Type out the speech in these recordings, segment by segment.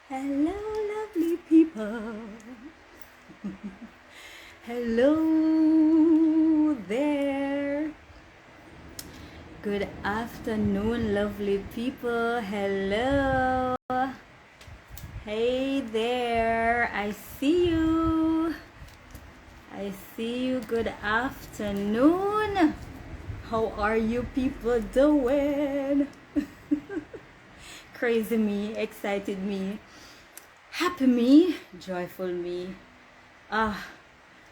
Hello, lovely people. Hello there. Good afternoon, lovely people. Hello. Hey there. I see you. I see you. Good afternoon. How are you people doing? Crazy me, excited me, happy me, joyful me. I'm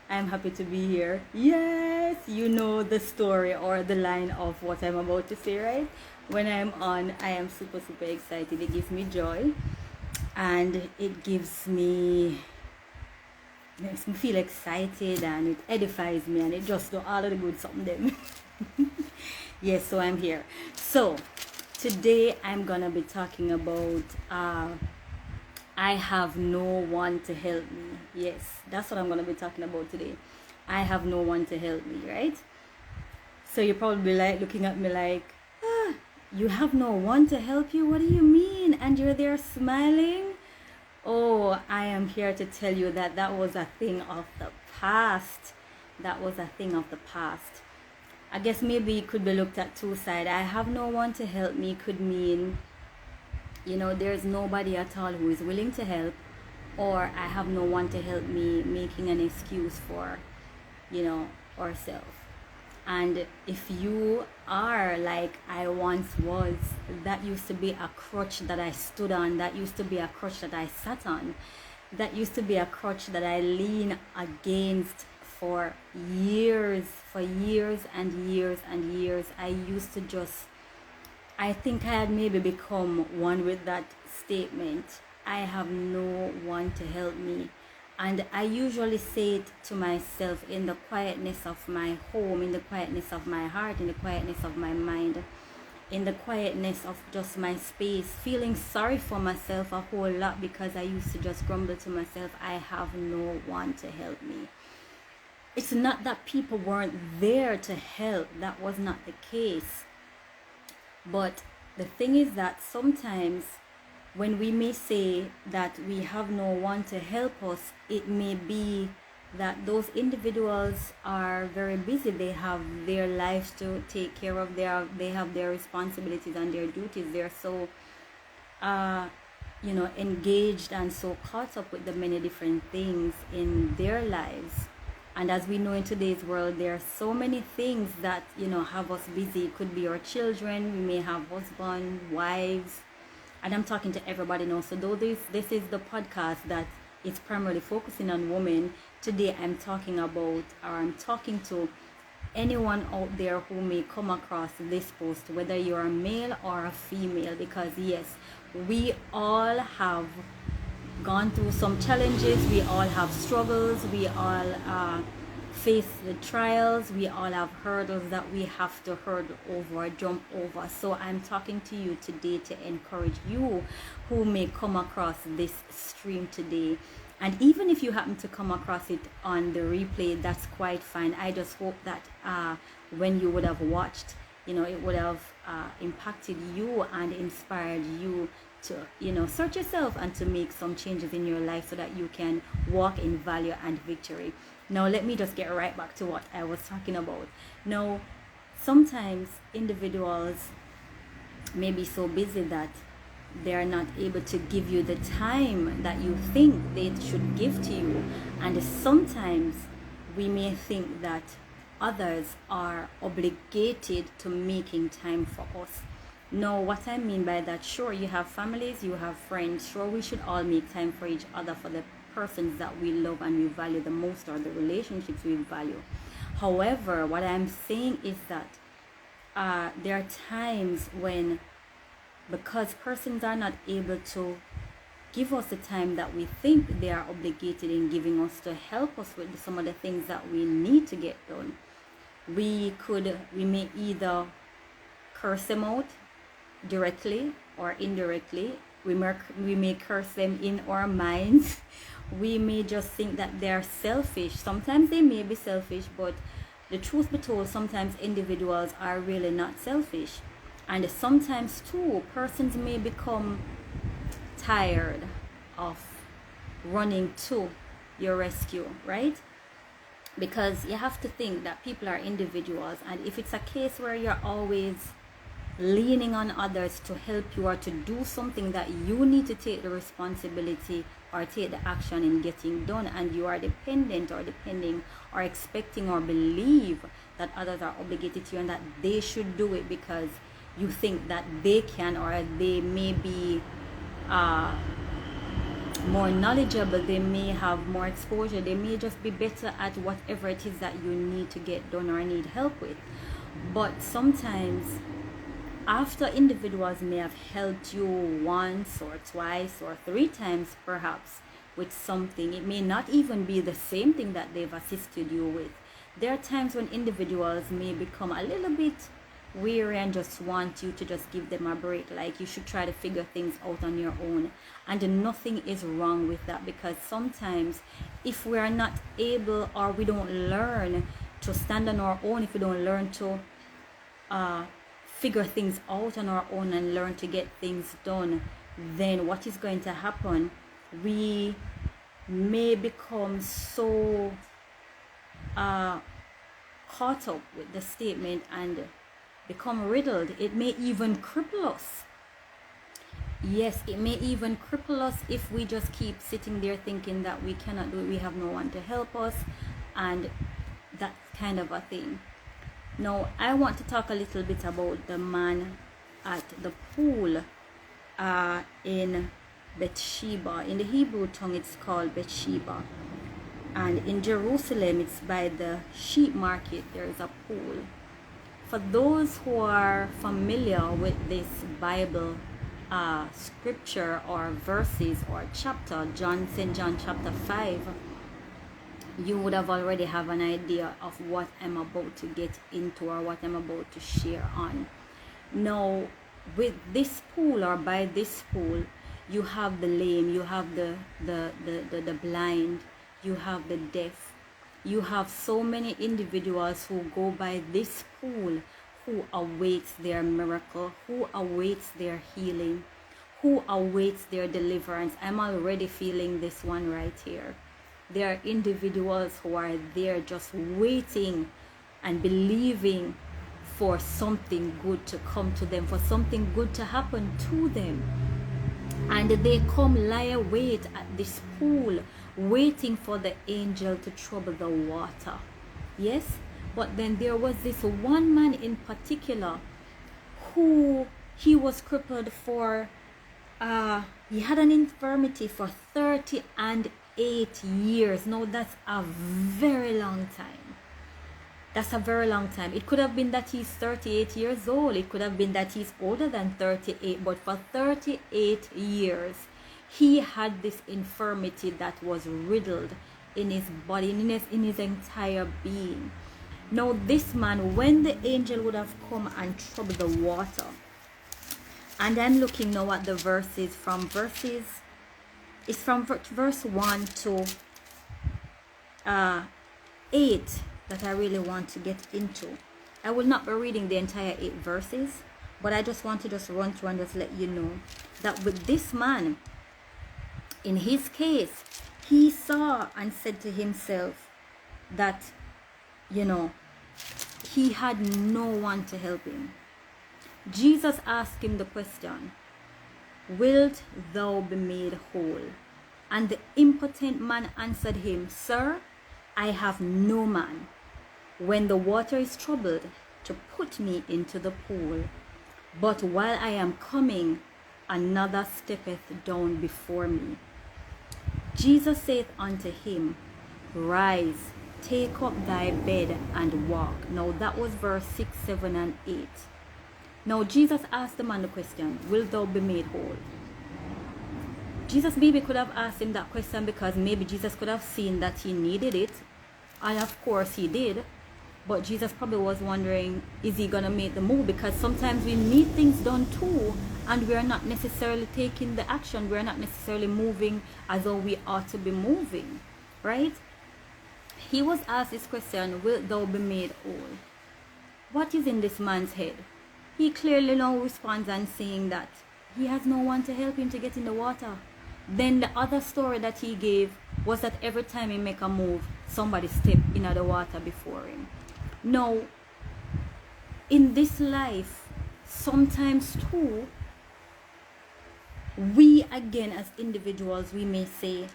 happy to be here. Yes, you know the story or the line of what I'm about to say, right? When I'm on, I am super, super excited. It gives me joy and it makes me feel excited and it edifies me and it just do all of the good something them. Yes, so I'm here. So today I'm gonna be talking about I have no one to help me. Yes, that's what I'm going to be talking about today. I have no one to help me, right? So you're probably like looking at me like, you have no one to help you? What do you mean? And you're there smiling? Oh, I am here to tell you that that was a thing of the past. That was a thing of the past. I guess maybe it could be looked at two sides. I have no one to help me could mean, there's nobody at all who is willing to help, or I have no one to help me, making an excuse for, ourselves. And if you are like I once was, that used to be a crutch that I stood on, that used to be a crutch that I sat on, that used to be a crutch that I lean against for years and years and years. I think I had maybe become one with that statement. I have no one to help me. And I usually say it to myself in the quietness of my home, in the quietness of my heart, in the quietness of my mind, in the quietness of just my space, feeling sorry for myself a whole lot because I used to just grumble to myself, I have no one to help me. It's not that people weren't there to help. That was not the case. But the thing is that sometimes when we may say that we have no one to help us, it may be that those individuals are very busy. They have their lives to take care of. They have their responsibilities and their duties. They're so engaged and so caught up with the many different things in their lives. And as we know in today's world, there are so many things that, have us busy. It could be our children. We may have husbands, wives. And I'm talking to everybody now. So though this is the podcast that is primarily focusing on women, today I'm talking to anyone out there who may come across this post, whether you're a male or a female, because yes, we all have gone through some challenges, we all have struggles, we all face the trials, we all have hurdles that we have to jump over. So I'm talking to you today to encourage you who may come across this stream today. And even if you happen to come across it on the replay, that's quite fine. I just hope that when you would have watched, it would have impacted you and inspired you to search yourself and to make some changes in your life so that you can walk in value and victory. Now let me just get right back to what I was talking about. Now sometimes individuals may be so busy that they are not able to give you the time that you think they should give to you, and sometimes we may think that others are obligated to making time for us. No, what I mean by that, sure, you have families, you have friends, sure, we should all make time for each other, for the persons that we love and we value the most, or the relationships we value. However, what I'm saying is that there are times when, because persons are not able to give us the time that we think they are obligated in giving us to help us with some of the things that we need to get done, we may either curse them out directly or indirectly. We may curse them in our minds. We may just think that they're selfish. Sometimes they may be selfish, but the truth be told, sometimes individuals are really not selfish. And sometimes too, persons may become tired of running to your rescue, right? Because you have to think that people are individuals, and if it's a case where you're always leaning on others to help you or to do something that you need to take the responsibility or take the action in getting done, and you are dependent or depending or expecting or believe that others are obligated to you and that they should do it because you think that they can, or they may be more knowledgeable, they may have more exposure, they may just be better at whatever it is that you need to get done or need help with. But sometimes, after individuals may have helped you once or twice or 3 times perhaps with something, it may not even be the same thing that they've assisted you with. There are times when individuals may become a little bit weary and just want you to just give them a break, like you should try to figure things out on your own. And nothing is wrong with that, because sometimes if we are not able, or we don't learn to stand on our own, if we don't learn to figure things out on our own and learn to get things done, then what is going to happen? We may become so caught up with the statement and become riddled. It may even cripple us. Yes, it may even cripple us if we just keep sitting there thinking that we cannot do it, we have no one to help us, and that kind of a thing. Now, I want to talk a little bit about the man at the pool in Bathsheba. In the Hebrew tongue, it's called Bathsheba. And in Jerusalem, it's by the sheep market. There is a pool. For those who are familiar with this Bible scripture or verses or chapter, St. John chapter 5, you would have already have an idea of what I'm about to get into or what I'm about to share on. Now, with this pool, or by this pool, you have the lame, you have the blind, you have the deaf, you have so many individuals who go by this pool, who awaits their miracle, who awaits their healing, who awaits their deliverance. I'm already feeling this one right here. There are individuals who are there just waiting and believing for something good to come to them, for something good to happen to them. And they come lie wait at this pool, waiting for the angel to trouble the water. Yes? But then there was this one man in particular who he was crippled for, he had an infirmity for 38 years. Now that's a very long time. That's a very long time. It could have been that he's 38 years old. It could have been that he's older than 38. But for 38 years, he had this infirmity that was riddled in his body, in his entire being. Now this man, when the angel would have come and troubled the water, and I'm looking now at the verses, it's from verse 1 to 8 that I really want to get into. I will not be reading the entire 8 verses, but I just want to just run through and just let you know that with this man, in his case, he saw and said to himself that, he had no one to help him. Jesus asked him the question, "Wilt thou be made whole?" And the impotent man answered him, "Sir, I have no man, when the water is troubled, to put me into the pool. But while I am coming, another steppeth down before me." Jesus saith unto him, "Rise, take up thy bed and walk." Now that was verse 6, 7, and 8. Now Jesus asked the man the question, "Wilt thou be made whole?" Jesus maybe could have asked him that question because maybe Jesus could have seen that he needed it. And of course he did. But Jesus probably was wondering, is he going to make the move? Because sometimes we need things done too, and we are not necessarily taking the action. We are not necessarily moving as though we ought to be moving. Right? He was asked this question, "Wilt thou be made whole?" What is in this man's head? He clearly now responds and saying that he has no one to help him to get in the water. Then the other story that he gave was that every time he make a move, somebody step in the water before him. Now, in this life, sometimes too, we again as individuals, we may say,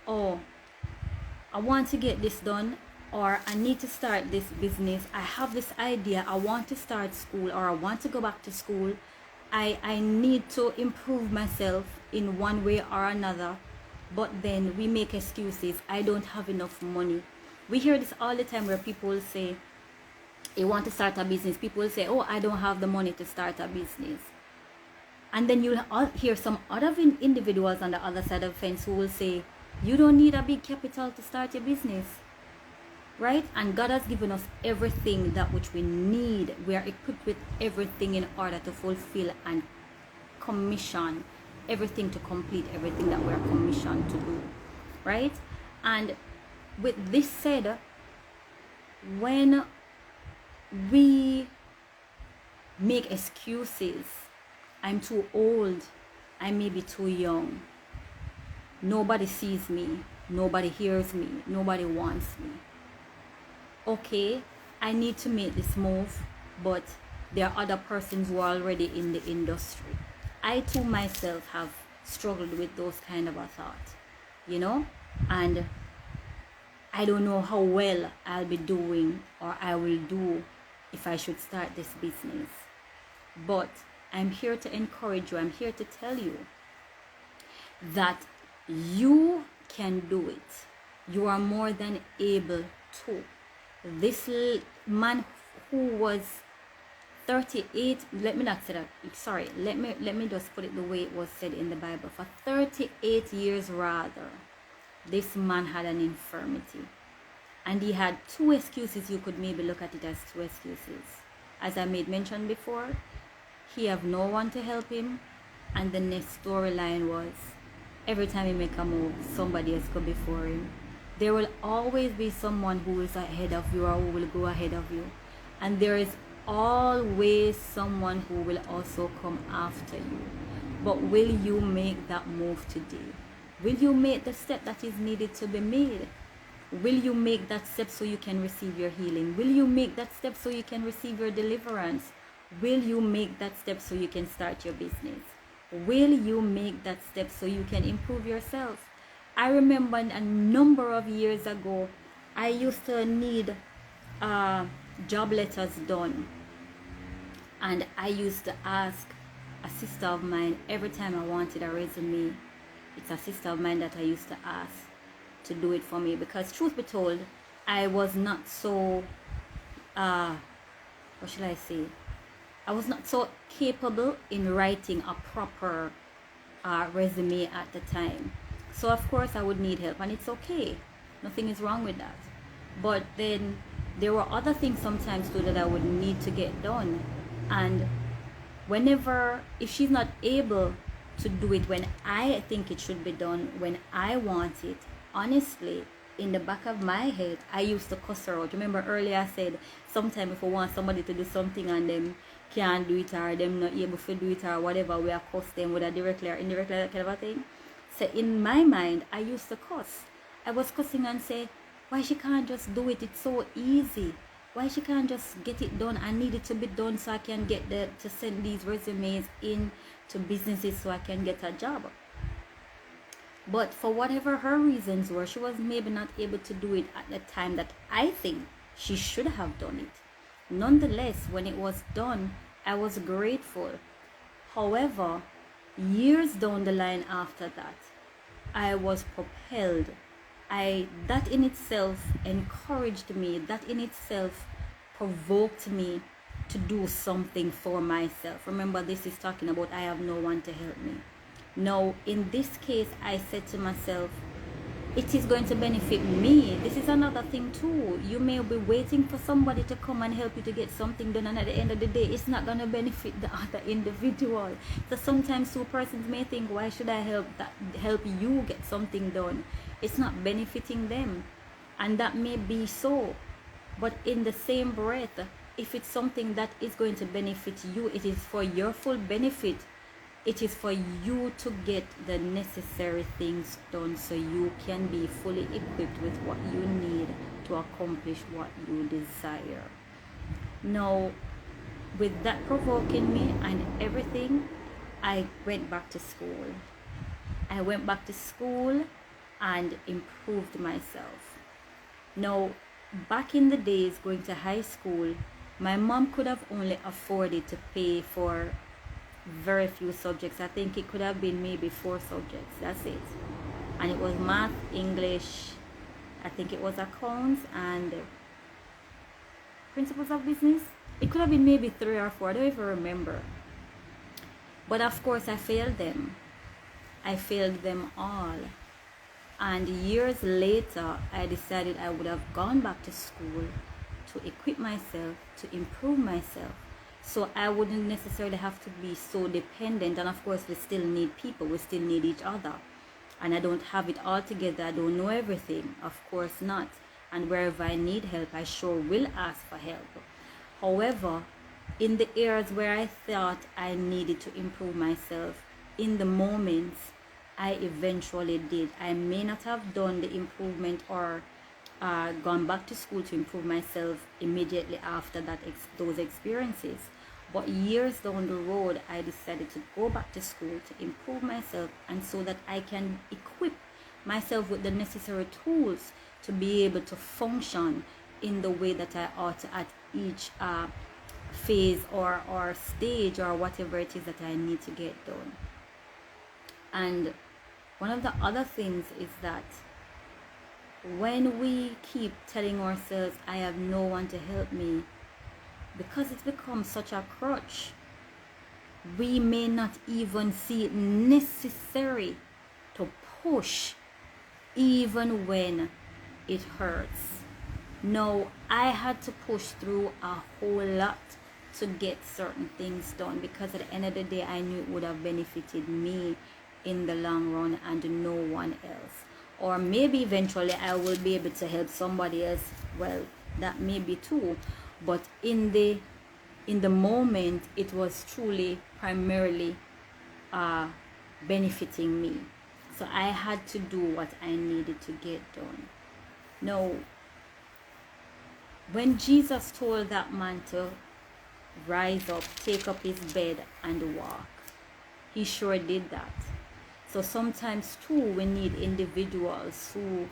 oh, I want to get this done, or I need to start this business. I have this idea. I want to start school, or I want to go back to school. I need to improve myself in one way or another. But then we make excuses. I don't have enough money. We hear this all the time where people say, they want to start a business. People say, oh, I don't have the money to start a business. And then you'll hear some other individuals on the other side of the fence who will say, you don't need a big capital to start your business, right? And God has given us everything that which we need. We are equipped with everything in order to fulfill and commission everything, to complete everything that we are commissioned to do, right? And with this said, when we make excuses, I'm too old, I may be too young, nobody sees me, nobody hears me, nobody wants me. Okay, I need to make this move, but there are other persons who are already in the industry. I too myself have struggled with those kind of a thought, you know, and I don't know how well I'll be doing or I will do if I should start this business. But I'm here to encourage you. I'm here to tell you that you can do it. You are more than able to. This man who was 38, let me not say that, sorry, let me just put it the way it was said in the Bible. For 38 years rather, this man had an infirmity. And he had two excuses. You could maybe look at it as two excuses. As I made mention before, he have no one to help him, and the next storyline was every time he make a move, somebody else go before him. There will always be someone who is ahead of you or who will go ahead of you, and there is always someone who will also come after you. But will you make that move today? Will you make the step that is needed to be made? Will you make that step so you can receive your healing? Will you make that step so you can receive your deliverance? Will you make that step so you can start your business? Will you make that step so you can improve yourself? I remember a number of years ago, I used to need job letters done. And I used to ask a sister of mine every time I wanted a resume. It's a sister of mine that I used to ask to do it for me, because truth be told, I was not so, what should I say? I was not so capable in writing a proper resume at the time. So of course I would need help, and it's okay. Nothing is wrong with that. But then there were other things sometimes too that I would need to get done. And whenever, if she's not able to do it when I think it should be done, when I want it, honestly, in the back of my head, I used to cuss her out. Remember earlier I said, sometimes if I want somebody to do something and them can't do it, or them not able to do it, or whatever, we are cuss them with a directly or indirectly, that kind of a thing. So in my mind, I used to cuss. I was cussing and say, why she can't just do it? It's so easy. Why she can't just get it done? I need it to be done so I can get to send these resumes in to businesses so I can get a job. But for whatever her reasons were, she was maybe not able to do it at the time that I think she should have done it. Nonetheless, when it was done, I was grateful. However, years down the line after that, I was propelled. That in itself encouraged me. That in itself provoked me to do something for myself. Remember, this is talking about I have no one to help me. Now, in this case, I said to myself, it is going to benefit me. This is another thing too. You may be waiting for somebody to come and help you to get something done, and at the end of the day, it's not going to benefit the other individual. So sometimes two persons may think, why should I help you get something done? It's not benefiting them, and that may be so. But in the same breath, if it's something that is going to benefit you, it is for your full benefit. It is for you to get the necessary things done so you can be fully equipped with what you need to accomplish what you desire. Now, with that provoking me and everything, I went back to school. I went back to school and improved myself. Now, back in the days going to high school, my mom could have only afforded to pay for very few subjects. I think it could have been maybe 4 subjects. That's it. And it was math, English, I think it was accounts, and principles of business. It could have been maybe 3 or 4. I don't even remember. But of course, I failed them. I failed them all. And years later, I decided I would have gone back to school to equip myself, to improve myself, so I wouldn't necessarily have to be so dependent. And of course, we still need people, we still need each other. And I don't have it all together, I don't know everything, of course not. And wherever I need help, I sure will ask for help. However, in the areas where I thought I needed to improve myself, in the moments, I eventually did. I may not have done the improvement or gone back to school to improve myself immediately after those experiences. But years down the road, I decided to go back to school to improve myself, and so that I can equip myself with the necessary tools to be able to function in the way that I ought to at each phase or stage or whatever it is that I need to get done. And one of the other things is that when we keep telling ourselves, I have no one to help me, because it's become such a crutch, we may not even see it necessary to push even when it hurts. No, I had to push through a whole lot to get certain things done, because at the end of the day, I knew it would have benefited me in the long run and no one else. Or maybe eventually I will be able to help somebody else. Well, that may be too. But in the moment, it was truly primarily benefiting me. So I had to do what I needed to get done. Now, when Jesus told that man to rise up, take up his bed and walk, he sure did that. So sometimes too, we need individuals who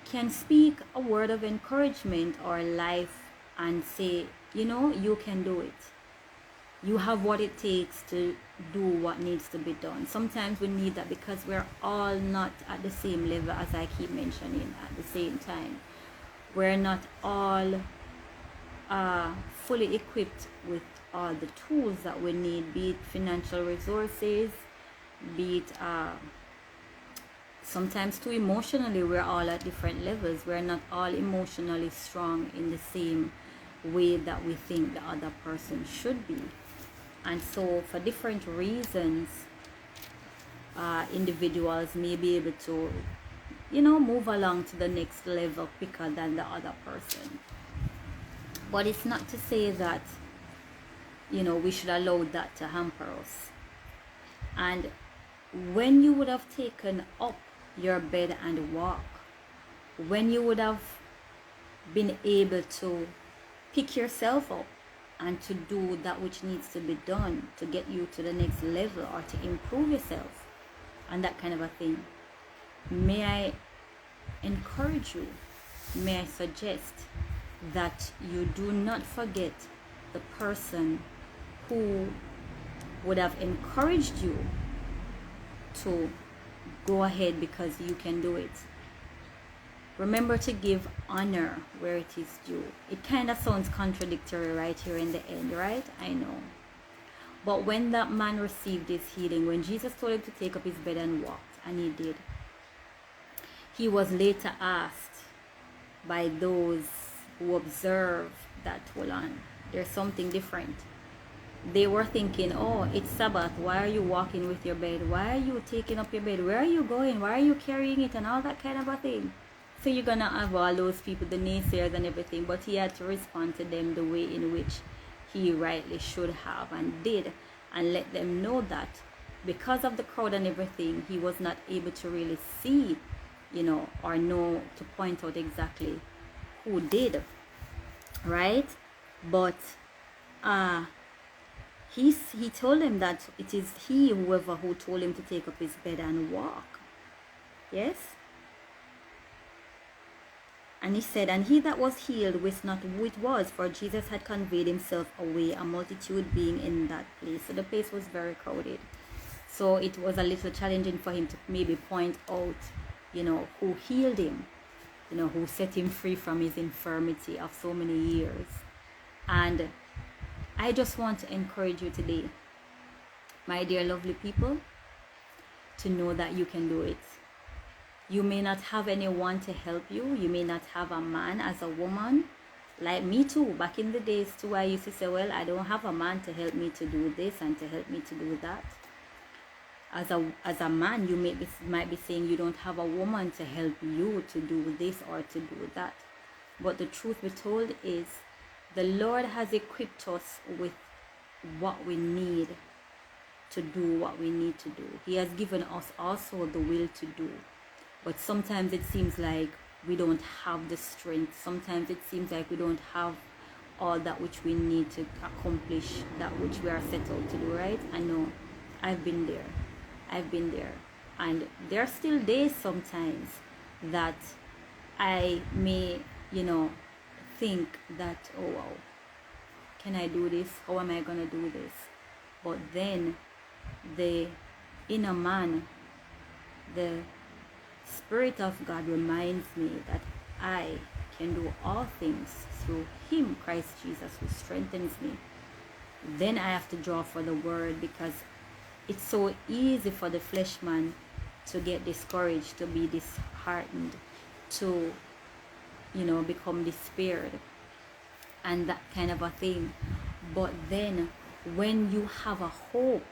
can speak a word of encouragement or life and say, you know, you can do it. You have what it takes to do what needs to be done. Sometimes we need that, because we're all not at the same level, as I keep mentioning, at the same time. We're not all fully equipped with all the tools that we need, be it financial resources, be it sometimes too emotionally, we're all at different levels. We're not all emotionally strong in the same way that we think the other person should be. And so for different reasons, individuals may be able to, you know, move along to the next level quicker than the other person. But it's not to say that, you know, we should allow that to hamper us. And when you would have taken up your bed and walk, when you would have been able to pick yourself up and to do that which needs to be done to get you to the next level or to improve yourself and that kind of a thing, may I encourage you, may I suggest that you do not forget the person who would have encouraged you to go ahead because you can do it. Remember to give honor where it is due. It kind of sounds contradictory right here in the end, right? I know. But when that man received his healing, when Jesus told him to take up his bed and walk, and he did, he was later asked by those who observed that, hold on, there's something different. They were thinking, oh, it's Sabbath. Why are you walking with your bed? Why are you taking up your bed? Where are you going? Why are you carrying it? And all that kind of a thing. So you're going to have all those people, the naysayers and everything. But he had to respond to them the way in which he rightly should have and did. And let them know that because of the crowd and everything, he was not able to really see, or know to point out exactly who did, right? But he told him that it is whoever who told him to take up his bed and walk. Yes. And he said, and he that was healed wist not who it was, for Jesus had conveyed himself away, a multitude being in that place. So the place was very crowded. So it was a little challenging for him to maybe point out, who healed him, who set him free from his infirmity of so many years. And I just want to encourage you today, my dear lovely people, to know that you can do it. You may not have anyone to help you. You may not have a man as a woman. Like me too. Back in the days too, I used to say, well, I don't have a man to help me to do this and to help me to do that. As a man, you might be saying you don't have a woman to help you to do this or to do that. But the truth be told is, the Lord has equipped us with what we need to do what we need to do. He has given us also the will to do. But sometimes it seems like we don't have the strength. Sometimes it seems like we don't have all that which we need to accomplish that which we are set out to do, right? I know. I've been there. And there are still days sometimes that I may, think that, oh wow, can I do this? How am I going to do this? But then the inner man, the Spirit of God reminds me that I can do all things through him, Christ Jesus, who strengthens me. Then I have to draw for the word, because it's so easy for the flesh man to get discouraged, to be disheartened, to, become despaired and that kind of a thing. But then when you have a hope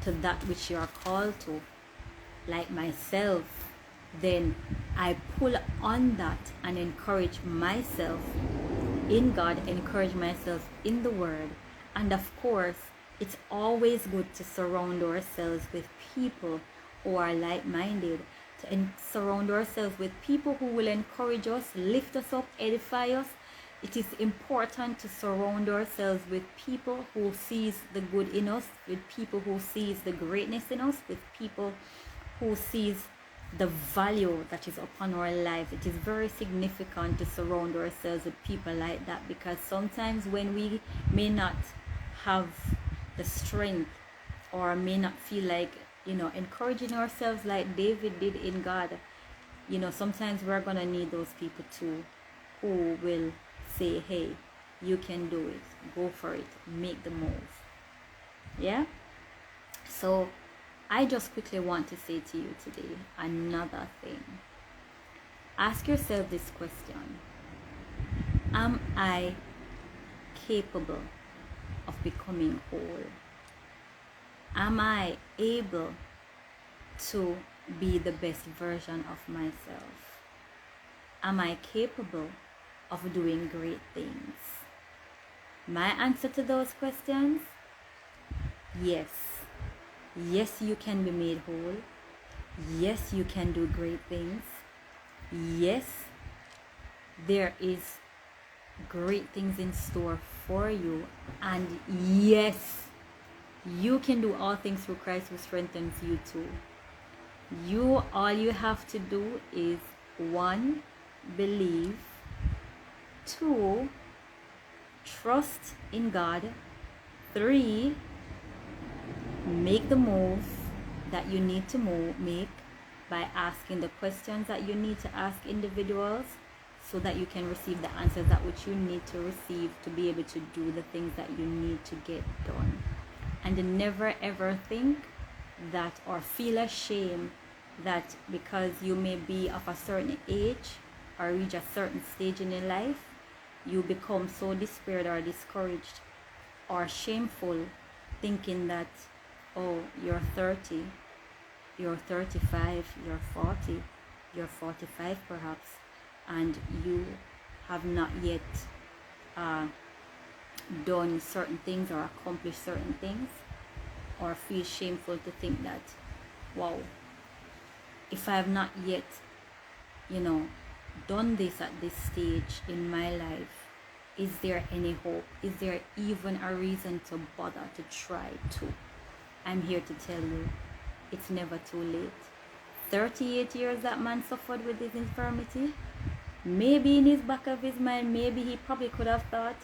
to that which you are called to, like myself, then I pull on that and encourage myself in God, encourage myself in the word. And of course, it's always good to surround ourselves with people who are like-minded, to surround ourselves with people who will encourage us, lift us up, edify us. It is important to surround ourselves with people who sees the good in us, with people who sees the greatness in us, with people who sees the value that is upon our lives. It is very significant to surround ourselves with people like that, because sometimes when we may not have the strength or may not feel like, encouraging ourselves like David did in God, sometimes we're going to need those people too, who will say, hey, you can do it, go for it, make the move. Yeah. So I just quickly want to say to you today another thing. Ask yourself this question: am I capable of becoming whole? Am I able to be the best version of myself? Am I capable of doing great things? My answer to those questions: yes. Yes, you can be made whole. Yes, you can do great things. Yes, there is great things in store for you. And yes, you can do all things through Christ who strengthens you too. All you have to do is 1, believe. 2, trust in God. 3, make the move that you need to make by asking the questions that you need to ask individuals, so that you can receive the answers that which you need to receive to be able to do the things that you need to get done. And never ever think that or feel ashamed that because you may be of a certain age or reach a certain stage in your life, you become so despaired or discouraged or shameful, thinking that, oh, you're 30, you're 35, you're 40, you're 45 perhaps, and you have not yet done certain things or accomplished certain things. or feel shameful to think that, wow, if I have not yet, done this at this stage in my life, is there any hope? Is there even a reason to bother to try to? I'm here to tell you, it's never too late. 38 years that man suffered with his infirmity. Maybe in his back of his mind, maybe he probably could have thought,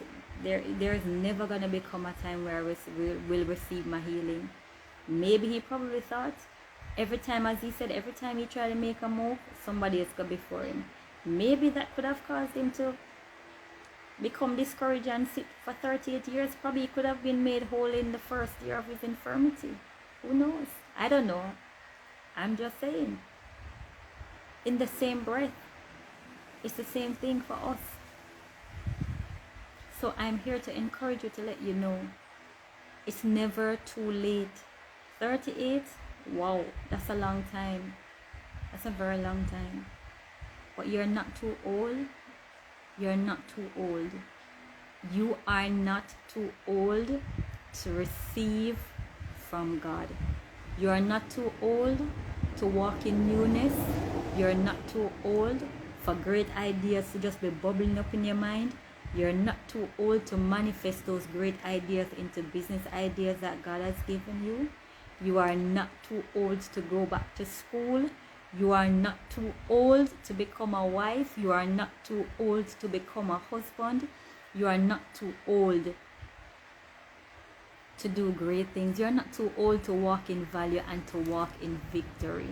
there's never going to become a time where I will receive my healing. Maybe he probably thought, every time, as he said, every time he tried to make a move, somebody else got before him. Maybe that could have caused him to become discouraged and sick for 38 years. Probably he could have been made whole in the first year of his infirmity. Who knows? I don't know. I'm just saying. In the same breath, it's the same thing for us. So I'm here to encourage you, to let you know, it's never too late. 38, wow, that's a long time. That's a very long time. But you're not too old. You're not too old. You are not too old to receive from God. You are not too old to walk in newness. You're not too old for great ideas to just be bubbling up in your mind. You're not too old to manifest those great ideas into business ideas that God has given you. You are not too old to go back to school. You are not too old to become a wife. You are not too old to become a husband. You are not too old to do great things. You're not too old to walk in value and to walk in victory.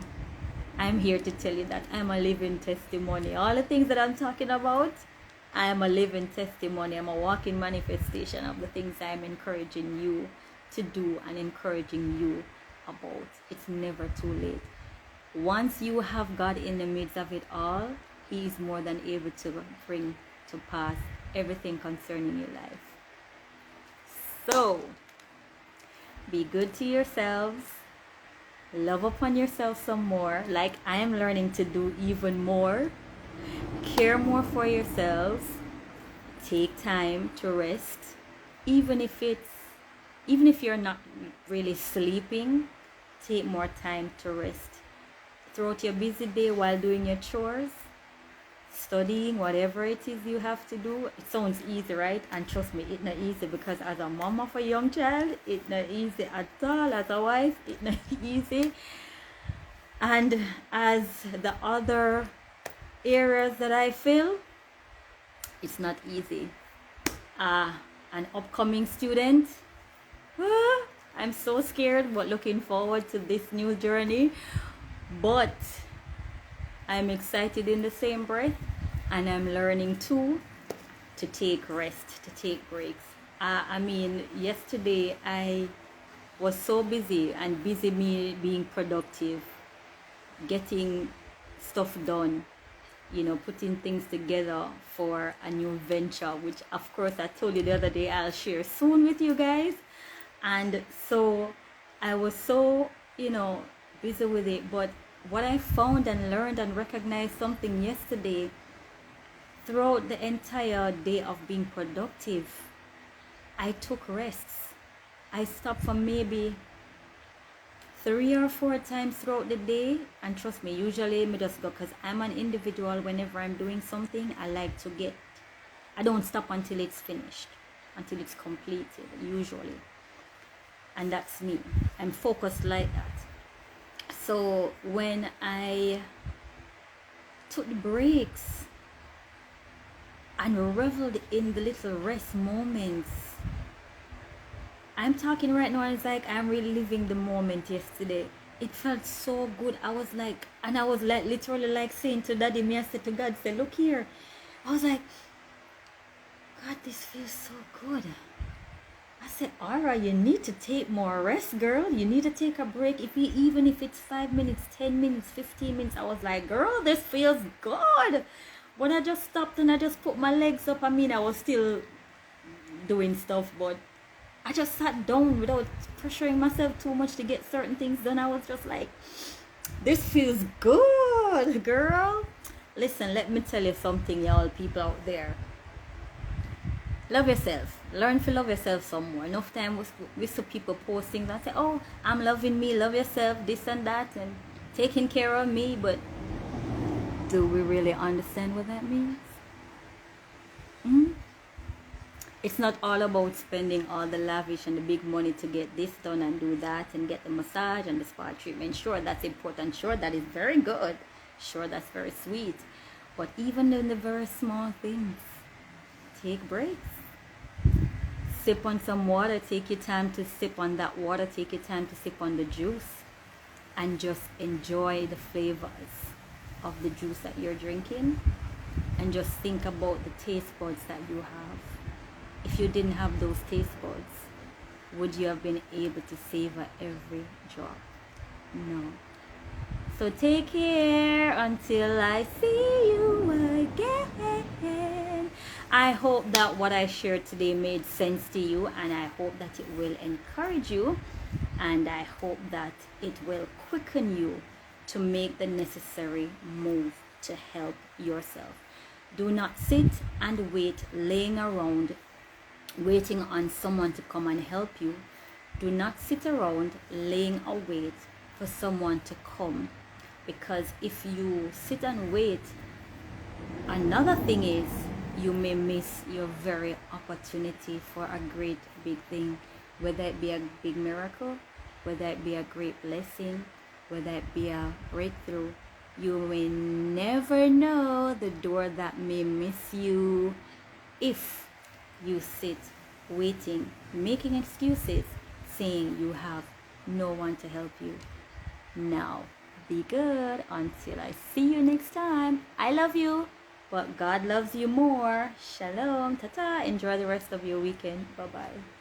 I'm here to tell you that I'm a living testimony. All the things that I'm talking about, I am a living testimony. I'm a walking manifestation of the things I'm encouraging you to do and encouraging you about. It's never too late. Once you have God in the midst of it all, He is more than able to bring to pass everything concerning your life. So, be good to yourselves. Love upon yourself some more, like I am learning to do even more. Care more for yourselves. Take time to rest. Even if you're not really sleeping, take more time to rest. Throughout your busy day while doing your chores, studying, whatever it is you have to do. It sounds easy, right? And trust me, it's not easy, because as a mom of a young child, it's not easy at all. As a wife, it's not easy. And as the other areas that I feel, it's not easy. An upcoming student, I'm so scared, but looking forward to this new journey. But I'm excited in the same breath, and I'm learning too to take rest, to take breaks. Yesterday I was so busy, and busy me being productive, getting stuff done, putting things together for a new venture, which of course I told you the other day I'll share soon with you guys. And so I was so, busy with it. But what I found and learned and recognized something yesterday, throughout the entire day of being productive, I took rests. I stopped for maybe 3 or 4 times throughout the day, and trust me, usually me just go, because I'm an individual. Whenever I'm doing something, I don't stop until it's finished, until it's completed, usually. And that's me. I'm focused like that. So when I took the breaks and reveled in the little rest moments, I'm talking right now, and it's like I'm really living the moment yesterday. It felt so good. I was like literally like saying to Daddy, I said to God, say, look here. I was like, God, this feels so good. I said, Aura, you need to take more rest, girl. You need to take a break. Even if it's 5 minutes, 10 minutes, 15 minutes. I was like, girl, this feels good. But I just stopped and I just put my legs up. I was still doing stuff, but I just sat down without pressuring myself too much to get certain things done. I was just like, this feels good, girl. Listen, let me tell you something, y'all people out there. Love yourself. Learn to love yourself some more. Enough time we see people posting that say, oh, I'm loving me, love yourself, this and that, and taking care of me. But do we really understand what that means? It's not all about spending all the lavish and the big money to get this done and do that and get the massage and the spa treatment. Sure, that's important. Sure, that is very good. Sure, that's very sweet. But even in the very small things, take breaks. Sip on some water. Take your time to sip on that water. Take your time to sip on the juice. And just enjoy the flavors of the juice that you're drinking. And just think about the taste buds that you have. If you didn't have those taste buds, would you have been able to savor every drop? No. So take care until I see you again. I hope that what I shared today made sense to you, and I hope that it will encourage you, and I hope that it will quicken you to make the necessary move to help yourself. Do not sit and wait, laying around waiting on someone to come and help you. Do not sit around laying await for someone to come, because if you sit and wait, another thing is you may miss your very opportunity for a great big thing, whether it be a big miracle, whether it be a great blessing, whether it be a breakthrough. You may never know the door that may miss you if you sit waiting, making excuses, saying you have no one to help you. Now, be good until I see you next time. I love you, but God loves you more. Shalom, tata. Enjoy the rest of your weekend. Bye-bye.